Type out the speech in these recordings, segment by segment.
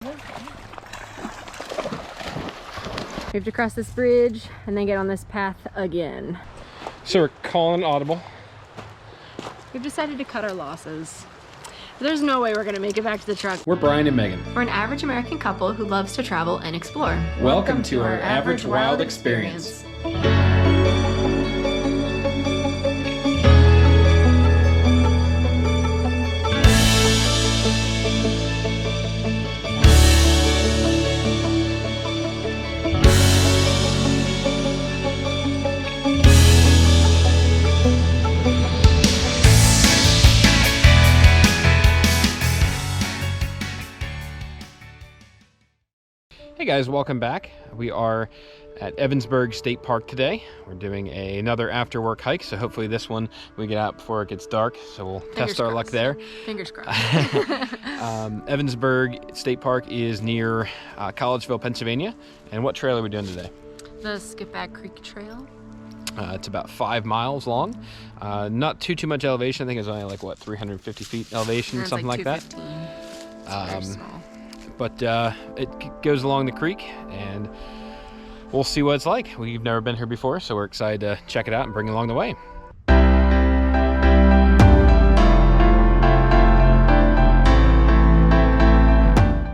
We have to cross this bridge and then get on this path again. So we're calling audible. We've decided to cut our losses. There's no way we're gonna make it back to the truck. We're Brian and Megan. We're an average American couple who loves to travel and explore. Welcome to our average wild experience. Hey guys, welcome back. We are at Evansburg State Park today. We're doing another after work hike, so hopefully this one we get out before it gets dark, so we'll test our luck there. Fingers crossed. Evansburg State Park is near Collegeville, Pennsylvania. And what trail are we doing today? The Skippack Creek Trail. It's about 5 miles long. Not too much elevation. I think it's only like, what, 350 feet elevation, something like that. It's very small. But it goes along the creek, and we'll see what it's like. We've never been here before, so we're excited to check it out and bring it along the way.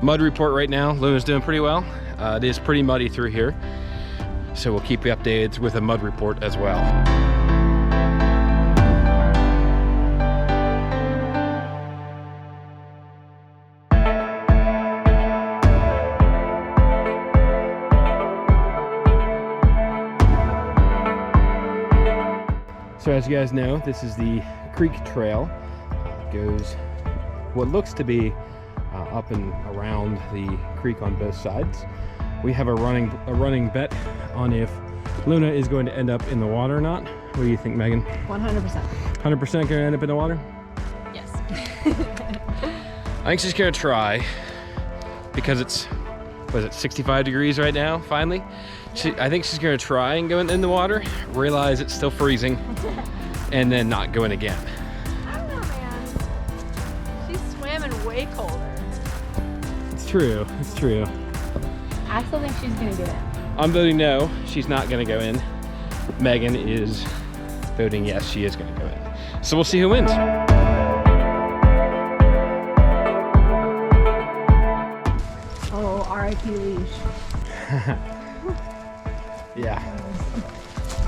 Mud report right now. Luna's doing pretty well. It is pretty muddy through here, so we'll keep you updated with a mud report as well. So as you guys know, this is the creek trail. It goes what looks to be up and around the creek on both sides. We have a running bet on if Luna is going to end up in the water or not. What do you think, Megan? 100%. 100% going to end up in the water? Yes. I think she's going to try, because it's, what is it, 65 degrees right now, finally? I think she's going to try and go in the water, realize it's still freezing, and then not go in again. I don't know, man. She's swimming way colder. It's true. It's true. I still think she's going to get in. I'm voting no. She's not going to go in. Megan is voting yes, she is going to go in. So we'll see who wins. Oh, R.I.P. leash. Yeah.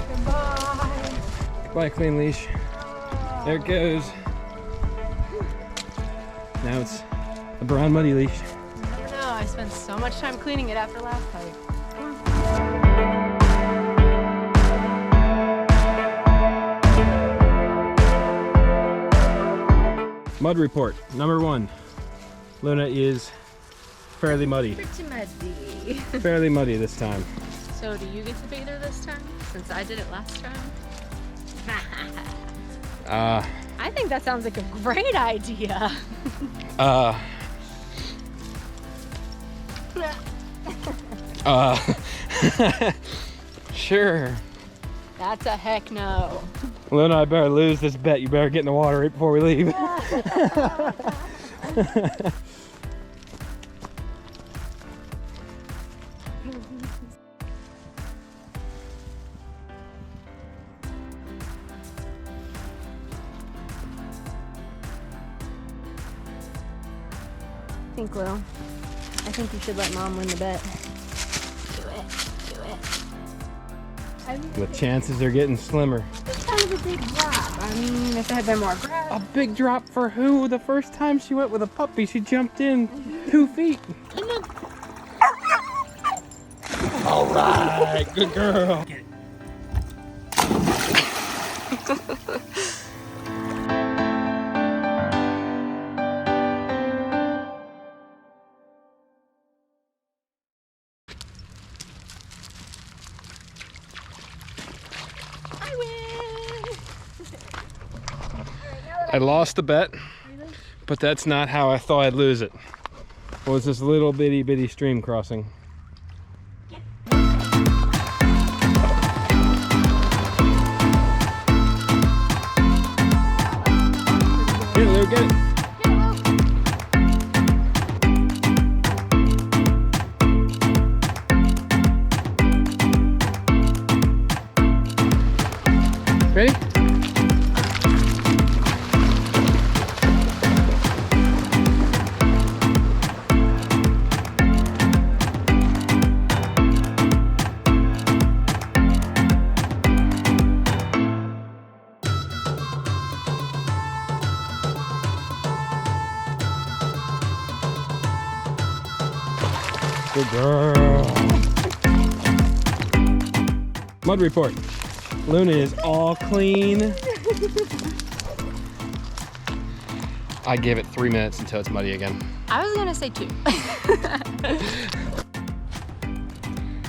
Goodbye. Goodbye, clean leash. There it goes. Now it's a brown muddy leash. I don't know. I spent so much time cleaning it after last hike. Mud report number 1. Luna is fairly muddy. Pretty muddy. Fairly muddy this time. So do you get to bathe her this time, since I did it last time? I think that sounds like a great idea. Sure. That's a heck no. Luna, I better lose this bet. You better get in the water right before we leave. I think, Will, I think you should let Mom win the bet. Do it. The chances are getting slimmer. It's kind of a big drop. I mean, if it had been more grass. A big drop for who? The first time she went with a puppy, she jumped in 2 feet. All right, good girl. I lost the bet, but that's not how I thought I'd lose it. It was this little bitty stream crossing. Here, Lou, get it. Good girl. Mud report. Luna is all clean. I gave it 3 minutes until it's muddy again. I was gonna say 2.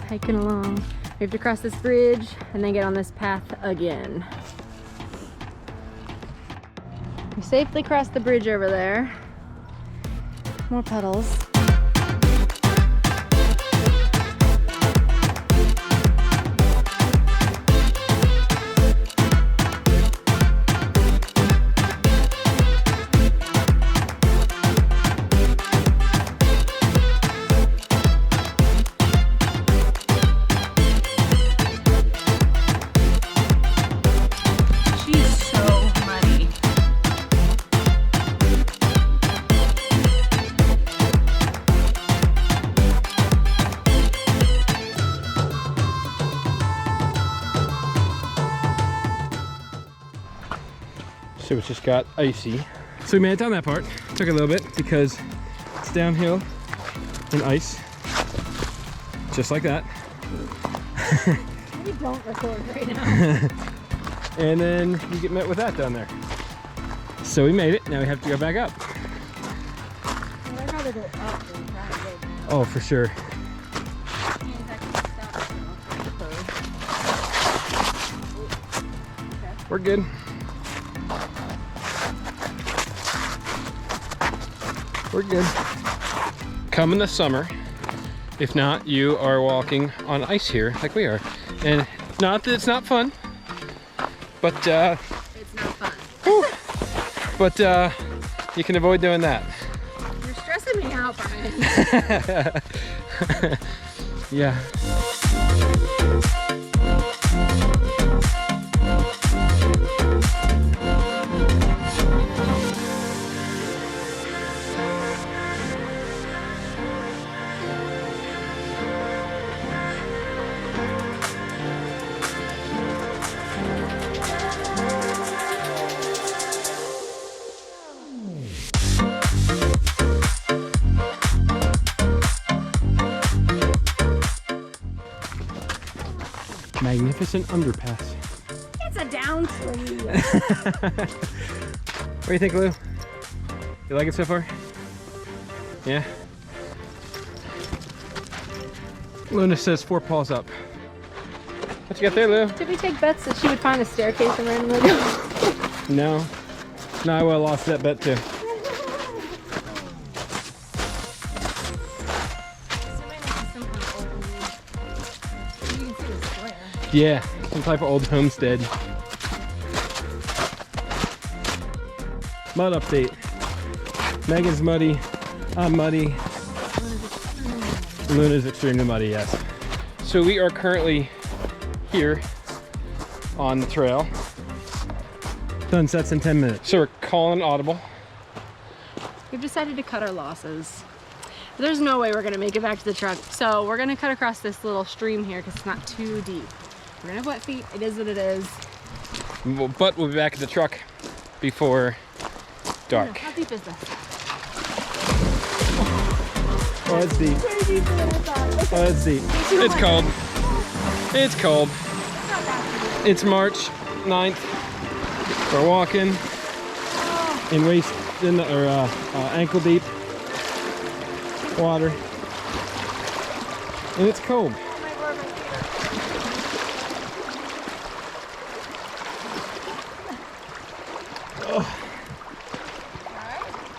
Hiking along. We have to cross this bridge and then get on this path again. We safely crossed the bridge over there. More puddles. So it's just got icy. So we made it down that part. Took a little bit because it's downhill and ice. Just like that. We don't record right now. And then you get met with that down there. So we made it. Now we have to go back up. Well, I'd rather go up than try to go down. Oh, for sure. We're good. We're good. Come in the summer. If not, you are walking on ice here like we are. And not that it's not fun, but it's not fun. but you can avoid doing that. You're stressing me out, Brian. Yeah. Magnificent underpass. It's a down tree. What do you think, Lou? You like it so far? Yeah? Luna says 4 paws up. What you got there, Lou? Did we take bets that she would find a staircase and randomly go? No. No, I would have lost that bet too. Yeah, some type of old homestead. Mud update. Megan's muddy. I'm muddy. Luna's extremely muddy, yes. So we are currently here on the trail. Sunsets in 10 minutes. So we're calling audible. We've decided to cut our losses. There's no way we're gonna make it back to the truck. So we're gonna cut across this little stream here because it's not too deep. We're gonna have wet feet, it is what it is. But we'll be back at the truck before dark. How deep is this? Oh, it's deep. Way deeper than I thought. Oh, it's deep. It's cold. It's cold. It's March 9th. We're walking in waist ankle deep water, and it's cold.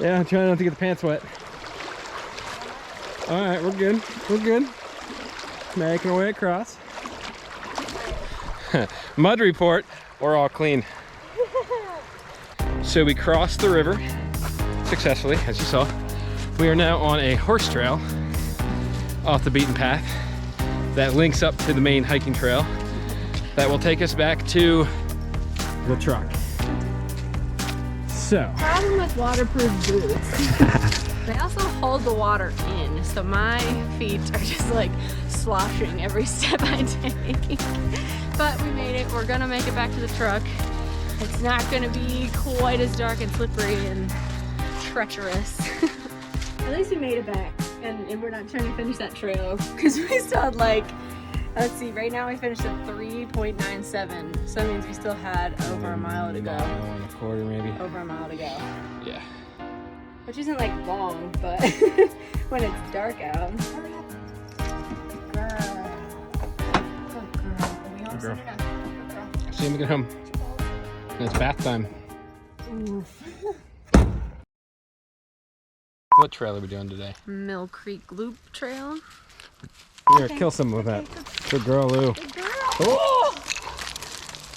Yeah, I'm trying not to get the pants wet. All right, we're good. We're good. Making our way across. Mud report, we're all clean. So we crossed the river successfully, as you saw. We are now on a horse trail off the beaten path that links up to the main hiking trail that will take us back to the truck. So. Problem with waterproof boots. They also hold the water in, so my feet are just like sloshing every step I take. But we made it. We're gonna make it back to the truck. It's not gonna be quite as dark and slippery and treacherous. At least we made it back. And we're not trying to finish that trail because we still had like, let's see, right now we finished at 3.97. So that means we still had over a mile to go. Mile and a quarter maybe. Over a mile to go. Yeah. Which isn't like long, but when it's dark out. Good girl. See him get home. And it's bath time. Oof. What trail are we doing today? Mill Creek Loop Trail. Here, kill some with that. Good girl, Lou. Good girl. Oh!